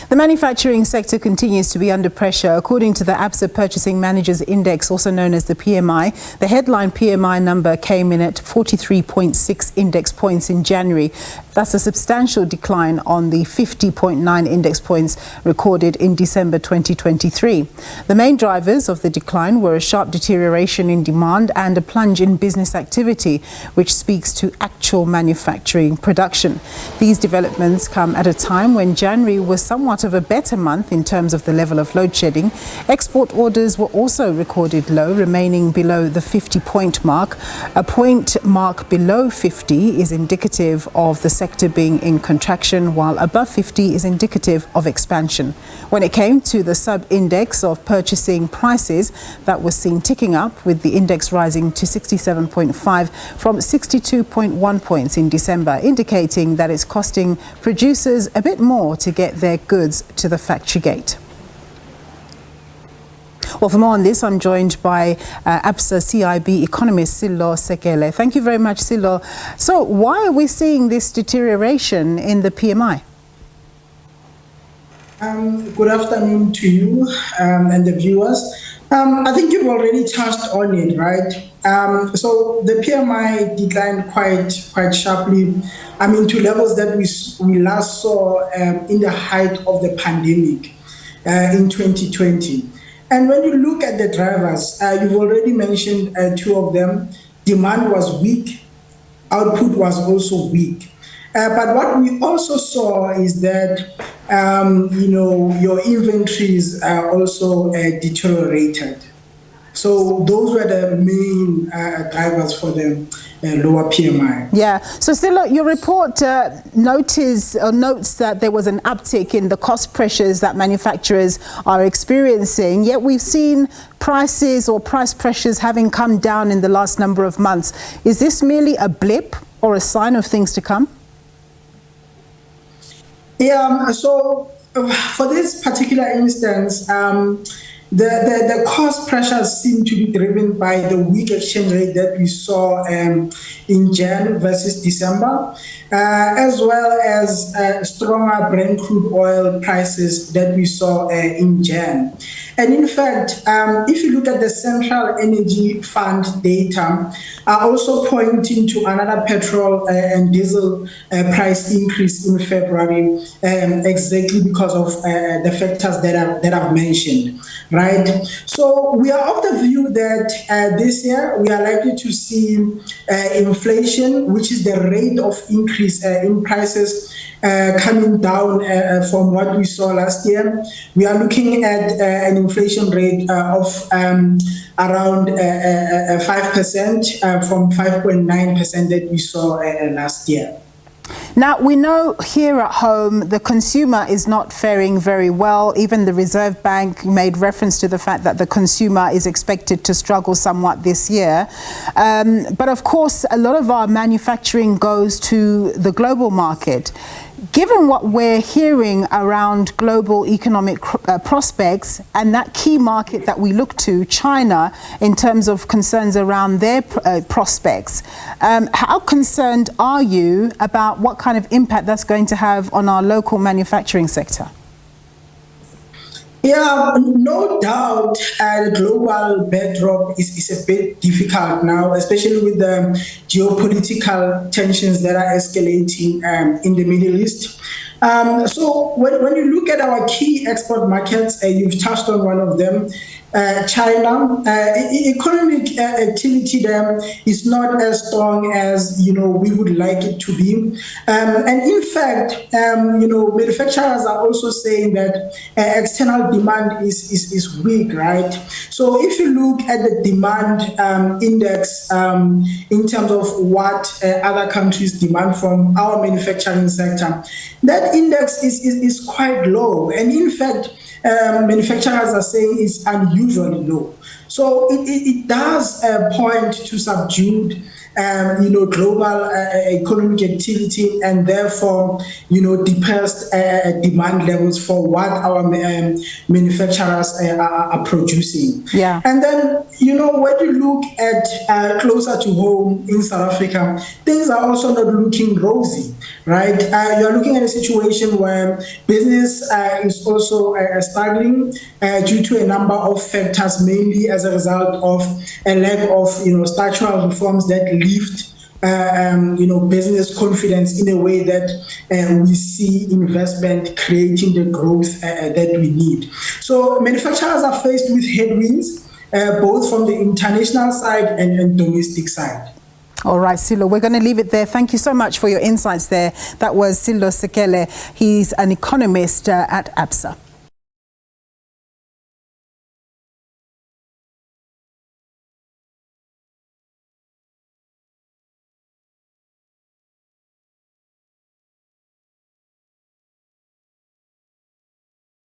The manufacturing sector continues to be under pressure. According to the Absa Purchasing Managers Index, also known as the PMI, the headline PMI number came in at 43.6 index points in January. That's a substantial decline on the 50.9 index points recorded in December 2023. The main drivers of the decline were a sharp deterioration in demand and a plunge in business activity, which speaks to actual manufacturing production. These developments come at a time when January was somewhat of a better month in terms of the level of load shedding. Export orders were also recorded low, remaining below the 50-point mark. A point mark below 50 is indicative of the sector being in contraction, while above 50 is indicative of expansion. When it came to the sub-index of purchasing prices, that was seen ticking up, with the index rising to 67.5 from 62.1 points in December, indicating that it's costing producers a bit more to get their goods to the factory gate. Well, for more on this, I'm joined by Absa CIB economist Sello Sekele. Thank you very much, Sello. So why are we seeing this deterioration in the PMI? Good afternoon to you and the viewers. I think you've already touched on it, right? So the PMI declined quite sharply. To levels that we last saw in the height of the pandemic in 2020. And when you look at the drivers, you've already mentioned two of them. Demand was weak, output was also weak. But what we also saw is that, your inventories also deteriorated. So those were the main drivers for the lower PMI. Yeah. So still, your report notes that there was an uptick in the cost pressures that manufacturers are experiencing. Yet we've seen prices or price pressures having come down in the last number of months. Is this merely a blip or a sign of things to come? Yeah. So for this particular instance, the cost pressures seem to be driven by the weak exchange rate that we saw in Jan versus December, as well as stronger Brent crude oil prices that we saw in Jan. And in fact, if you look at the Central Energy Fund data, are also pointing to another petrol and diesel price increase in February, exactly because of the factors that I've mentioned. Right. So we are of the view that this year we are likely to see inflation, which is the rate of increase in prices coming down from what we saw last year. We are looking at an inflation rate of around 5% from 5.9% that we saw last year. Now, we know here at home the consumer is not faring very well. Even the Reserve Bank made reference to the fact that the consumer is expected to struggle somewhat this year. But of course, a lot of our manufacturing goes to the global market. Given what we're hearing around global economic prospects and that key market that we look to, China, in terms of concerns around their prospects, how concerned are you about what kind of impact that's going to have on our local manufacturing sector? Yeah, no doubt the global backdrop is a bit difficult now, especially with the geopolitical tensions that are escalating in the Middle East. So when you look at our key export markets, you've touched on one of them, China. Economic activity there is not as strong as we would like it to be, and in fact, manufacturers are also saying that external demand is weak, right? So if you look at the demand index in terms of what other countries demand from our manufacturing sector, that index is quite low, and in fact, manufacturers are saying it's unusually low. So it does point to subdued global economic activity, and therefore, depressed demand levels for what our manufacturers are producing. Yeah. And then, when you look at closer to home in South Africa, things are also not looking rosy, right? You're looking at a situation where business is also struggling due to a number of factors, mainly as a result of a lack of, structural reforms that lift business confidence in a way that we see investment creating the growth that we need. So manufacturers are faced with headwinds, both from the international side and domestic side. All right, Sello, we're going to leave it there. Thank you so much for your insights there. That was Sello Sekele. He's an economist at Absa.